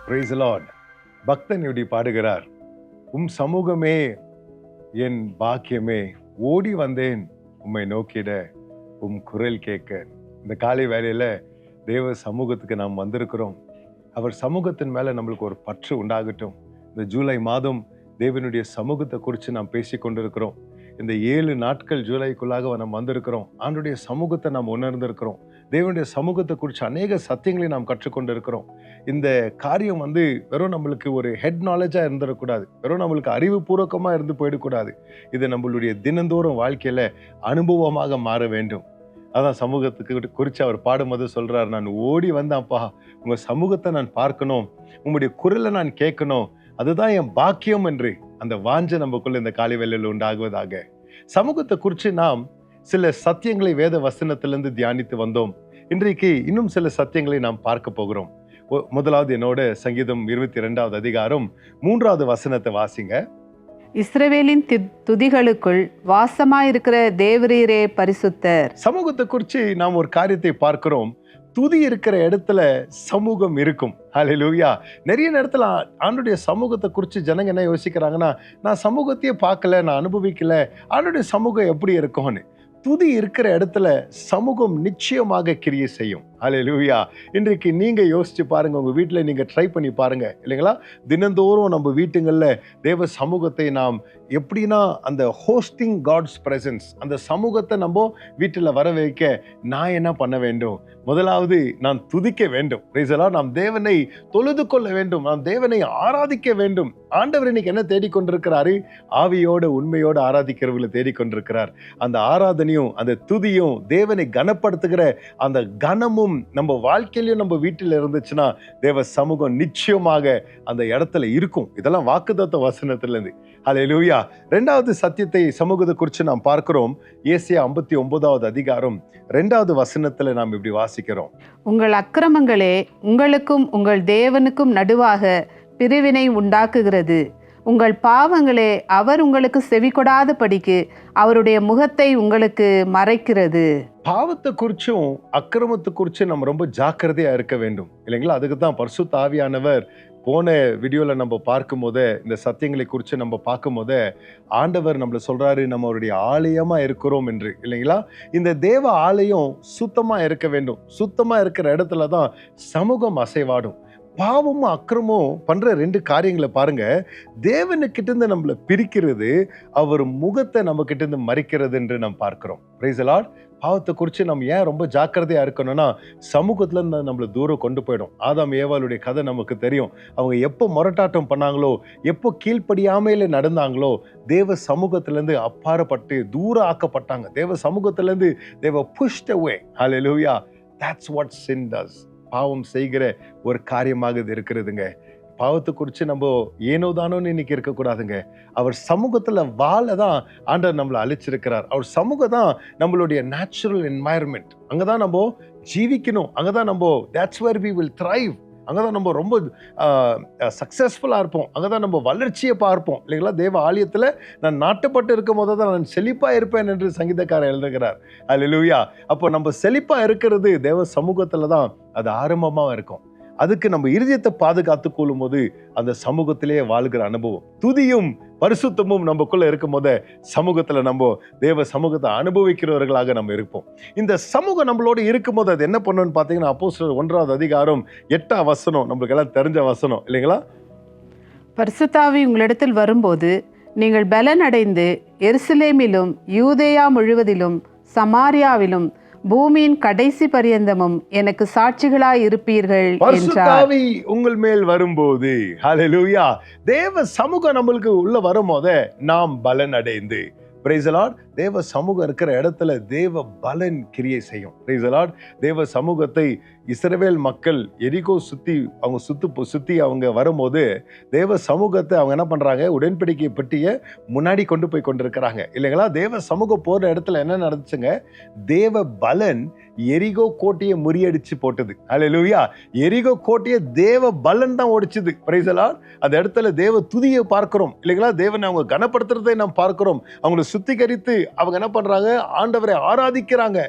Price Lord. பக்தன் இப்படி பாடுகிறார், சமூகமே என் பாக்கியமே, ஓடி வந்தேன் உம்மை நோக்கிட குரல் கேட்க. இந்த காலை வேளையில தேவ சமூகத்துக்கு நாம் வந்திருக்கிறோம். அவர் சமூகத்தின் மேல நம்மளுக்கு ஒரு பற்று உண்டாகட்டும். இந்த ஜூலை மாதம் தேவனுடைய சமூகத்தை குறித்து நாம் பேசி கொண்டிருக்கிறோம். இந்த 7 நாட்கள் ஜூலைக்குள்ளாக நாம் வந்திருக்கிறோம். ஆண்டுடைய சமூகத்தை நாம் உணர்ந்திருக்கிறோம். தேவனுடைய சமூகத்தை குறித்து அநேக சத்தியங்களை நாம் கற்றுக்கொண்டிருக்கிறோம். இந்த காரியம் வெறும் நம்மளுக்கு ஒரு ஹெட் நாலேஜா இருந்துடக்கூடாது, வெறும் நம்மளுக்கு அறிவுபூர்வகமா இருந்து போயிடக்கூடாது. இது நம்மளுடைய தினந்தோறும் வாழ்க்கையில அனுபவமாக மாற வேண்டும். அதான் சமூகத்துக்கு குறித்து அவர் பாடும்போது சொல்றாரு, நான் ஓடி வந்தேன்ப்பா, உங்க சமூகத்தை நான் பார்க்கணும், உங்களுடைய குரலை நான் கேட்கணும், அதுதான் என் பாக்கியம் என்று அந்த வாஞ்சை நமக்குள்ள இந்த காலை வேளையில் உண்டாகுவதாக. சமூகத்தை குறித்து நாம் சில சத்தியங்களை வேத வசனத்திலிருந்து தியானித்து வந்தோம். இன்றைக்கு இன்னும் சில சத்தியங்களை நாம் பார்க்க போகிறோம். முதலாவது என்னோட சங்கீதம் 22வது அதிகாரம் 3வது வசனத்தை வாசிங்க. இஸ்ரவேலின் துதிகளுக்குள் வாசமாயிருக்கிற தேவரீரே பரிசுத்தர். சமூகத்தை குறித்து நாம் ஒரு காரியத்தை பார்க்கிறோம். துதி இருக்கிற இடத்துல சமூகம் இருக்கும். ஹல்லேலூயா. நிறைய நேரத்துல ஆண்டுடைய சமூகத்தை குறித்து ஜனங்க என்ன யோசிக்கிறாங்கன்னா, நான் சமூகத்தையே பார்க்கல, நான் அனுபவிக்கல, ஆண்டுடைய சமூகம் எப்படி இருக்கும்னு. துதி இருக்கிற இடத்துல சமூகம் நிச்சயமாக கிரியை செய்யும். ஹல்லேலூயா. இன்றைக்கு நீங்க யோசிச்சு பாருங்க, உங்க வீட்டில் நீங்க ட்ரை பண்ணி பாருங்க, இல்லைங்களா? தினந்தோறும் நம்ம வீட்டுங்களில் தேவ சமூகத்தை நாம் எப்படின்னா அந்த ஹோஸ்டிங் காட்ஸ் பிரசன்ஸ், அந்த சமூகத்தை நம்ம வீட்டில் வர வைக்க நான் என்ன பண்ண வேண்டும்? முதலாவது நான் துதிக்க வேண்டும். நாம் தேவனை தொழுது கொள்ள வேண்டும், நாம் தேவனை ஆராதிக்க வேண்டும். ஆண்டவர் இன்னைக்கு என்ன தேடிக்கொண்டிருக்கிறாரு? ஆவியோட உண்மையோட ஆராதிக்கிறவர்களை தேடிக்கொண்டிருக்கிறார். அந்த ஆராதனையும் அந்த துதியும் தேவனை கனப்படுத்துகிற அந்த கனமும் நம்ம வாழ்க்கையிலும் நம்ம வீட்டில் இருந்துச்சுன்னா தேவ சமூகம் நிச்சயமாக அந்த இடத்துல இருக்கும். இதெல்லாம் வாக்குத்தத்த வசனத்திலிருந்து. ஹல்லேலூயா. 2வது சத்தியத்தை சமூகத்தை குறித்து நாம் பார்க்கிறோம். ஏசாயா 59வது அதிகாரம் 2வது வசனத்துல நாம் இப்படி வாசிக்கிறோம். உங்கள் அக்கிரமங்களே உங்களுக்கும் உங்கள் தேவனுக்கும் நடுவாக பிரிவினை உண்டாக்குகிறது. உங்கள் பாவங்களே அவர் உங்களுக்கு செவி கொடாத படிக்கு அவருடைய முகத்தை உங்களுக்கு மறைக்கிறது. பாவத்தை குறிச்சும் அக்கிரமத்தை குறிச்சும் நம்ம ரொம்ப ஜாக்கிரதையா இருக்க வேண்டும், இல்லைங்களா? அதுக்கு தான் பரிசுத்த ஆவியானவர் போன வீடியோல நம்ம பார்க்கும் போதே, இந்த சத்தியங்களை குறித்து நம்ம பார்க்கும் போதே ஆண்டவர் நம்மள சொல்றாரு, நம்ம அவருடைய ஆலயமா இருக்கிறோம் என்று, இல்லைங்களா? இந்த தேவ ஆலயம் சுத்தமா இருக்க வேண்டும். சுத்தமா இருக்கிற இடத்துல தான் சமூகம் அசைவாடும். பாவமும் அக்கிரமும் பண்ற 2 காரியங்களை பாருங்க. தேவனுக்கிட்ட இருந்து நம்மளை பிரிக்கிறது, அவர் முகத்தை நம்ம கிட்ட இருந்து மறைக்கிறது என்று நாம் பார்க்கிறோம். Price the Lord. பாவத்தை குறித்து நம்ம ஏன் ரொம்ப ஜாக்கிரதையா இருக்கணும்னா, சமூகத்துல இருந்து நம்மளை தூரம் கொண்டு போயிடும். ஆதாம் ஏவாளுடைய கதை நமக்கு தெரியும். அவங்க எப்போ முரட்டாட்டம் பண்ணாங்களோ, எப்போ கீழ்ப்படியாமையில நடந்தாங்களோ, தேவ சமூகத்திலேருந்து அப்பாறப்பட்டு தூரம் ஆக்கப்பட்டாங்க. தேவ சமூகத்திலேருந்து they were pushed away. Hallelujah. That's what sin does. பாவம் செய்கிற ஒரு காரியமாக இது இருக்கிறதுங்க. பாவத்தை குறித்து நம்ம ஏனோ தானோன்னு இன்னைக்கு இருக்கக்கூடாதுங்க. அவர் சமூகத்துல வாழ தான் ஆண்டவர் நம்மளை அழைச்சிருக்கிறார். அவர் சமூகம் தான் நம்மளுடைய நேச்சுரல் என்வாயர்மெண்ட். அங்கதான் நம்ம ஜீவிக்கணும். அங்கதான் நம்ம that's where we will thrive. அங்கதான் நம்ம ரொம்ப சக்சஸ்ஃபுல்லா இருப்போம். அங்கதான் நம்ம வளர்ச்சியை பார்ப்போம், இல்லைங்களா? தேவ ஆலயத்துல நான் நாட்டப்பட்டு இருக்கும் போது தான் நான் செழிப்பா இருப்பேன் என்று சங்கீதக்காரர் எழுதுகிறார். அல்லேலூயா. அப்போ நம்ம செழிப்பா இருக்கிறது தேவ சமூகத்துல தான் அது ஆரம்பமா இருக்கும். அதுக்கு நம்ம இருதயத்தை பாதுகாத்து கொள்ளும் போது அந்த சமூகத்திலேயே வாழ்கிற அனுபவம், துதியும் பரிசுத்தமும் நமக்குள்ள இருக்கும் போது சமூகத்துல நம்ம தேவ சமூகத்தை அனுபவிக்கிறவர்களாக நம்ம இருப்போம். இந்த சமூகம் நம்மளோட இருக்கும் போது அது என்ன பண்ணணும்னு பார்த்தீங்கன்னா, அப்போஸ்தலர் 1வது அதிகாரம் 8வது வசனம் நம்மளுக்கு எல்லாம் தெரிஞ்ச வசனம், இல்லைங்களா? பரிசுத்த ஆவி உங்களிடத்தில் வரும்போது நீங்கள் பலன் அடைந்து எருசலேமிலும் யூதேயா முழுவதிலும் சமாரியாவிலும் பூமியின் கடைசி பரியந்தமும் எனக்கு சாட்சிகளாய் இருப்பீர்கள் என்றார். உங்கள் மேல் வரும்போது, ஹல்லேலூயா, தேவ சமூகம் நம்மளுக்கு உள்ள வரும்போது நாம் பலன் அடைந்து, பிரைஸ் தி லார்ட், தேவ சமூகம் இருக்கிற இடத்துல தேவ பலன் கிரியை செய்யும். Price the Lord. தேவ சமூகத்தை இஸ்ரவேல் மக்கள் எரிகோ அவங்க சுத்தி அவங்க வரும்போது தேவ சமூகத்தை அவங்க என்ன பண்றாங்க? உடன்படிக்கை பெட்டியை முன்னாடி கொண்டு போய் கொண்டிருக்கிறாங்க, இல்லைங்களா? தேவ சமூகம் போற இடத்துல என்ன நடந்துச்சுங்க? தேவ பலன் எரிகோ கோட்டையை முறியடிச்சு போட்டது. அல்லேலூயா. எரிகோ கோட்டையை தேவ பலன் தான் ஓடிச்சுது. Price the Lord. அந்த இடத்துல தேவ துதியை பார்க்கிறோம், இல்லைங்களா? தேவனை அவங்க கனப்படுத்துறதை நாம் பார்க்கிறோம். அவங்களை சுத்திகரித்து அவங்க என்ன பண்றாங்க? ஆண்டவரை ஆராதிக்கிறாங்க.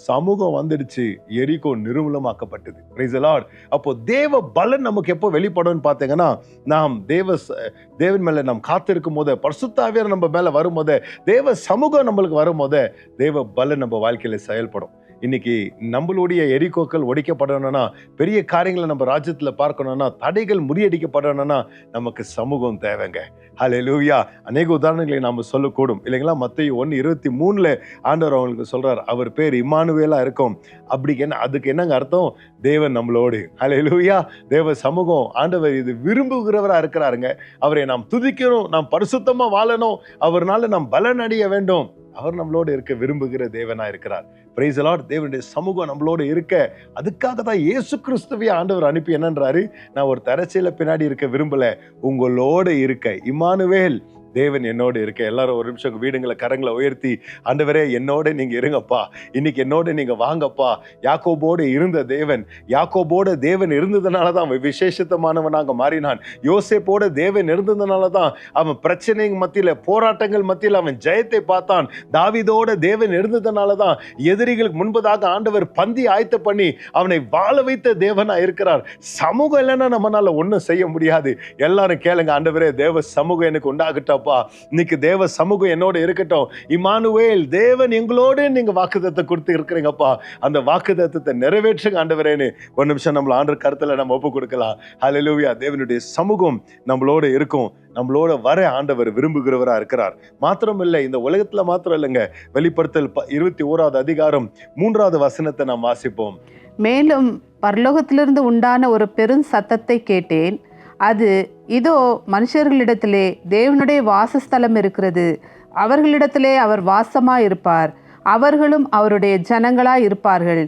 சமூகம் வந்துடுச்சு, எரிகோ நிர்மூலமாக்கப்பட்டது. Praise the Lord. அப்போ தேவ பலன் நமக்கு எப்போ வெளிப்படும்னு பார்த்தீங்கன்னா, நாம் தேவன் மேல நாம் காத்திருக்கும் போது, பரிசுத்த ஆவியானவர் நம்ம மேல வரும்போது, தேவ சமூகம் நம்மளுக்கு வரும்போது, தேவ பலன் நம்ம வாழ்க்கையில செயல்படும். இன்னைக்கு நம்மளுடைய எரிகோக்கள் ஒடிக்கப்படணும்னா, பெரிய காரியங்களை நம்ம ராஜ்யத்துல பார்க்கணும்னா, தடைகள் முறியடிக்கப்படணும்னா நமக்கு சமூகம் தேவைங்க. ஹல்லேலூயா. அநேக உதாரணங்களை நாம சொல்லக்கூடும் இல்லைங்களா? மத்தேயு 1:23 ஆண்டவர் அவங்களுக்கு சொல்றார், அவர் பேர் இம்மானுவேலா இருக்கும். அப்படி அதுக்கு என்னங்க அர்த்தம்? தேவன் நம்மளோடு. ஹல்லேலூயா. தேவ சமூகம், ஆண்டவர் இது விரும்புகிறவரா இருக்கிறாருங்க. அவரை நாம் துதிக்கணும், நாம் பரிசுத்தமா வாழணும், அவர்னால நாம் பலன் அடைய வேண்டும். அவர் நம்மளோடு இருக்க விரும்புகிற தேவனா இருக்கிறார். Price the Lord. தேவனுடைய சமூகம் நம்மளோடு இருக்க, அதுக்காக தான் இயேசு கிறிஸ்துவை ஆண்டவர் அனுப்பி என்னன்றாரு, நான் ஒரு தரச்சீல பின்னாடி இருக்க விரும்பல, உங்களோடு இருக்க. இம்மானுவேல், தேவன் என்னோடு இருக்க. எல்லாரும் ஒரு நிமிஷம் வீடுங்களை கரங்களை உயர்த்தி, ஆண்டவரே என்னோட நீங்க இருங்கப்பா, இன்னைக்கு என்னோட நீங்க வாங்கப்பா. யாக்கோபோடு இருந்த தேவன், யாக்கோபோடு தேவன் இருந்ததுனால தான் அவன் விசேஷத்தமானவனாக மாறினான். யோசேப்போடு தேவன் இருந்ததுனால தான் அவன் பிரச்சனை மத்தியில, போராட்டங்கள் மத்தியில் அவன் ஜெயத்தை பார்த்தான். தாவீதோட தேவன் இருந்ததுனால தான் எதிரிகளுக்கு முன்பதாக ஆண்டவர் பந்தி ஆயத்த பண்ணி அவனை வாழ வைத்த தேவனா இருக்கிறார். சமூகம் இல்லைன்னா நம்மளால ஒன்றும் செய்ய முடியாது. எல்லாரும் கேளுங்க, ஆண்டவரே தேவ சமூகம் எனக்கு உண்டாகட்டும், இன்னைக்கு தேவ சமூகம் என்னோட இருக்கட்டும். இம்மானுவேல், தேவன் எங்களோடு நீங்க வாக்குத்தத்தத்தை கொடுத்து இருக்கிறீங்கப்பா, அந்த வாக்குத்தத்தத்தை நிறைவேற்றுங்க ஆண்டவரேன்னு ஒரு நிமிஷம் நம்மள ஆண்டவர் கருத்துல நம்ம ஒப்பு கொடுக்கலாம். ஹல்லேலூயா. தேவனுடைய சமூகம் நம்மளோட இருக்கும், நம்மளோட வர ஆண்டவர் விரும்புகிறவரா இருக்கிறார். மாத்திரம் இல்லை, இந்த உலகத்துல மாத்திரம் இல்லைங்க, வெளிப்படுத்தல் 21வது அதிகாரம் 3வது வசனத்தை நாம் வாசிப்போம். மேலும் பரலோகத்திலிருந்து உண்டான ஒரு பெரும் சத்தத்தை கேட்டேன். அது, இதோ மனுஷர்களிடத்திலே தேவனுடைய வாசஸ்தலம் இருக்கிறது, அவர்களிடத்திலே அவர் வாசமாய் இருப்பார், அவர்களும் அவருடைய ஜனங்களாய் இருப்பார்கள்,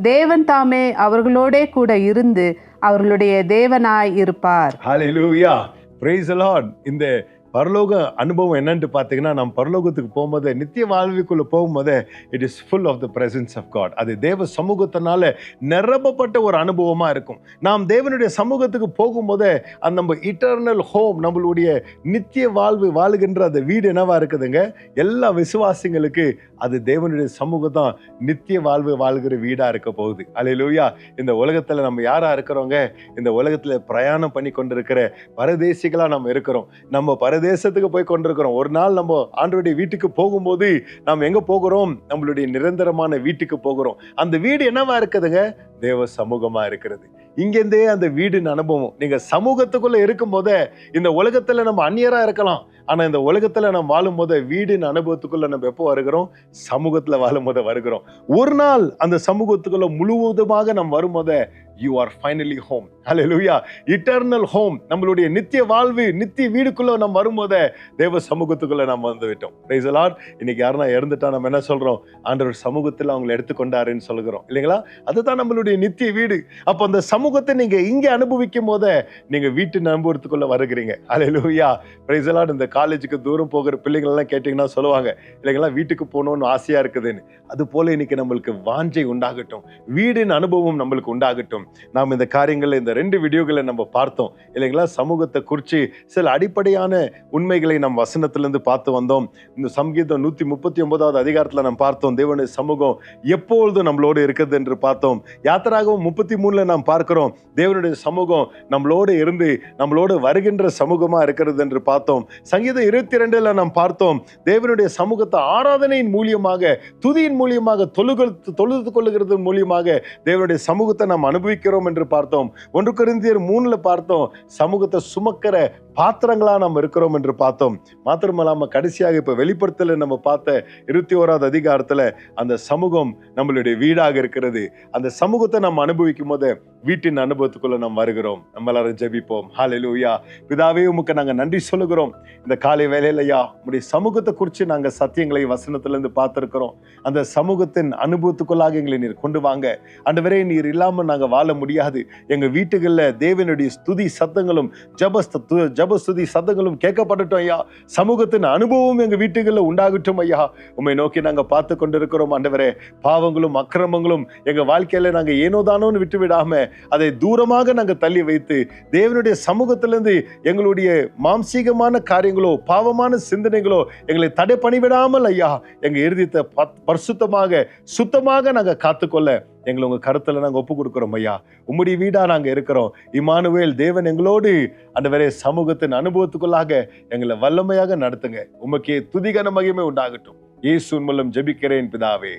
தேவன் தாமே அவர்களோடே கூட இருந்து அவர்களுடைய தேவனாய் இருப்பார். ஹல்லேலூயா. Praise the Lord. இந்த பரலோக அனுபவம் என்னன்னு பார்த்தீங்கன்னா, நம்ம பரலோகத்துக்கு போகும்போது, நித்திய வாழ்வுக்குள்ள போகும்போது, it is full of the presence of God. அது தேவ சமூகத்தினால நிரப்பப்பட்ட ஒரு அனுபவமா இருக்கும். நாம் தேவனுடைய சமூகத்துக்கு போகும்போது, அந்த நம்ம இட்டர்னல் ஹோம், நம்மளுடைய நித்திய வாழ்வு வாழுகின்ற அந்த வீடு என்னவா இருக்குதுங்க? எல்லா விசுவாசிங்களுக்கு அது தேவனுடைய சமூகம் தான் நித்திய வாழ்வு வாழ்கிற வீடா இருக்க போகுது. அல்லேலூயா. இந்த உலகத்துல நம்ம யாரா இருக்கிறோங்க? இந்த உலகத்துல பிரயாணம் பண்ணி கொண்டிருக்கிற பரதேசிகளா நம்ம இருக்கிறோம். நம்ம தேசத்துக்கு போய் கொண்டிருக்கிறோம். ஒரு நாள் நம்ம ஆண்டவருடைய வீட்டுக்கு போகும்போது நாம் எங்க போகிறோம்? நம்மளுடைய நிரந்தரமான வீட்டுக்கு போகிறோம். அந்த வீடு என்னவா இருக்குதுங்க? தேவ சமூகமா இருக்கிறது. இங்கேருந்தே அந்த வீடின் அனுபவம். நீங்க சமூகத்துக்குள்ள இருக்கும் போதே, இந்த உலகத்துல நம்ம அந்நியரா இருக்கலாம், ஆனா இந்த உலகத்துல நம்ம வாழும் போது வீடின் அனுபவத்துக்குள்ள நம்ம எப்போ வருகிறோம்? சமூகத்துல வாழும் போது வருகிறோம். ஒரு நாள் அந்த சமூகத்துக்குள்ள முழுவதுமாக நம்ம வரும்போது, you are finally home. Hallelujah. Eternal home, நம்மளுடைய நித்திய வாழ்வு, நித்திய வீடுக்குள்ள நம்ம வரும்போது தேவ சமூகத்துக்குள்ள நம்ம வந்து விட்டோம். Price the Lord. இன்னைக்கு யாருன்னா இறந்துட்டா நம்ம என்ன சொல்றோம்? ஆண்டவர் சமூகத்துல அவங்களை எடுத்துக்கொண்டாருன்னு சொல்லுகிறோம் இல்லைங்களா? அதுதான் நம்மளுடைய நித்திய வீடு. அப்போ அந்த சமூகத்தை நீங்க இங்க அனுபவிக்கும் போது நீங்க வீட்டின் அனுபவத்துக்குள்ள வருகிறீங்க. ஹல்லேலூயா. Praise the Lord. இந்த காலேஜுக்கு தூரம் போகிற பிள்ளைகள் எல்லாம் கேட்டீங்கன்னா சொல்லுவாங்க இல்லைங்களா, வீட்டுக்கு போகணும்னு ஆசையா இருக்குதுன்னு. அது போல இன்னைக்கு நம்மளுக்கு வாஞ்சை உண்டாகட்டும், வீடின் அனுபவம் நம்மளுக்கு உண்டாகட்டும். நாம் இந்த காரியங்களை, இந்த 2 வீடியோகளை நம்ம பார்த்தோம் இல்லைங்களா? சமூகத்தை குறித்து சில அடிப்படையான உண்மைகளை நம் வசனத்திலிருந்து பார்த்து வந்தோம். இந்த சங்கீதம் 139வது அதிகாரத்தில் நாம் பார்த்தோம், தேவனுடைய சமூகம் எப்பொழுதும் நம்மளோடு இருக்குது என்று பார்த்தோம். யாத்திராகவும் 33ல நாம் பார்க்கிறோம், தேவனுடைய சமூகம் நம்மளோடு இருந்து நம்மளோடு வருகின்ற சமூகமா இருக்கிறது என்று பார்த்தோம். சங்கீதம் 22ல நாம் பார்த்தோம், தேவனுடைய சமூகத்தை ஆராதனையின் மூலியமாக, துதியின் மூலியமாக, தொழுது கொள்ளுகிறது மூலியமாக தேவனுடைய சமூகத்தை நாம் அனுபவிக்கிறோம் என்று பார்த்தோம். 1 கொரிந்தியர் 3ல பார்த்தோம், சமூகத்தை சுமக்கிற பாத்திரங்களா நாம் இருக்கிறோம் என்று பார்த்தோம். மாத்திரமல்லாம கடைசியாக இப்ப வெளிப்படுத்தல நம்ம பார்த்த 21வது அதிகாரத்துல அந்த சமூகம் நம்மளுடைய வீடாக இருக்கிறது. அந்த சமூகத்தை நாம் அனுபவிக்கும் போது வீட்டின் அனுபவத்துக்குள்ள நாம் வருகிறோம். நம்ம எல்லாரும் ஜெபிப்போம். ஹல்லேலூயா. பிதாவே, உமக்கு நாங்க நன்றி சொல்லுகிறோம். இந்த காலை வேளையிலயா உம்முடைய சமூகத்தை குறித்து நாங்க சத்தியங்களை வசனத்திலிருந்து பார்த்திருக்கிறோம். அந்த சமூகத்தின் அனுபவத்துக்குள்ளாக எங்களை நீர் கொண்டு வாங்க. ஆண்டவரே, நீர் இல்லாம நாங்க வாழ முடியாது. எங்க வீட்டுகள்ல தேவனுடைய ஸ்துதி சத்தங்களும் ஜப ஜபஸ்துதி சத்தங்களும் கேட்கப்படட்டும் ஐயா. சமூகத்தின் அனுபவம் எங்க வீட்டுகளில் உண்டாகட்டும் ஐயா. உம்மை நோக்கி நாங்க பார்த்து கொண்டிருக்கிறோம் ஆண்டவரே. பாவங்களும் அக்கிரமங்களும் எங்க வாழ்க்கையில நாங்க ஏனோதானோன்னு விட்டு விடாம அதை தூரமாக நாங்க தள்ளி வைத்து தேவனுடைய சமூகத்திலிருந்து எங்களுடைய மாம்சீகமான காரியங்களோ பாவமான சிந்தனைகளோ எங்களை தடை பண்ணிவிடாமல் ஐயா எங்க இருதயத்தை பரிசுத்தமாக சுத்தமாக நாங்க காத்துக்கொள்ள எங்களை உங்க கருத்துல நாங்க ஒப்பு கொடுக்கிறோம் ஐயா. உம்முடைய வீடா நாங்க இருக்கிறோம். இம்மானுவேல் தேவன் எங்களோடு ஆண்டவரே சமூகத்தின் அனுபவத்துக்குள்ளாக எங்களை வல்லமையாக நடத்துங்க. உமக்கே துதிகன மகிமை உண்டாகட்டும். இயேசுவின் மூலம் ஜெபிக்கிறேன் பிதாவே.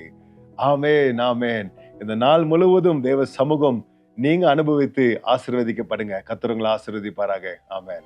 ஆமென் ஆமென். இந்த நாள் முழுவதும் தேவ சமூகம் நீங்க அனுபவித்து ஆசீர்வதிக்கப்படுங்க. கர்த்தர் உங்களை ஆசீர்வதிப்பாராக. ஆமென்.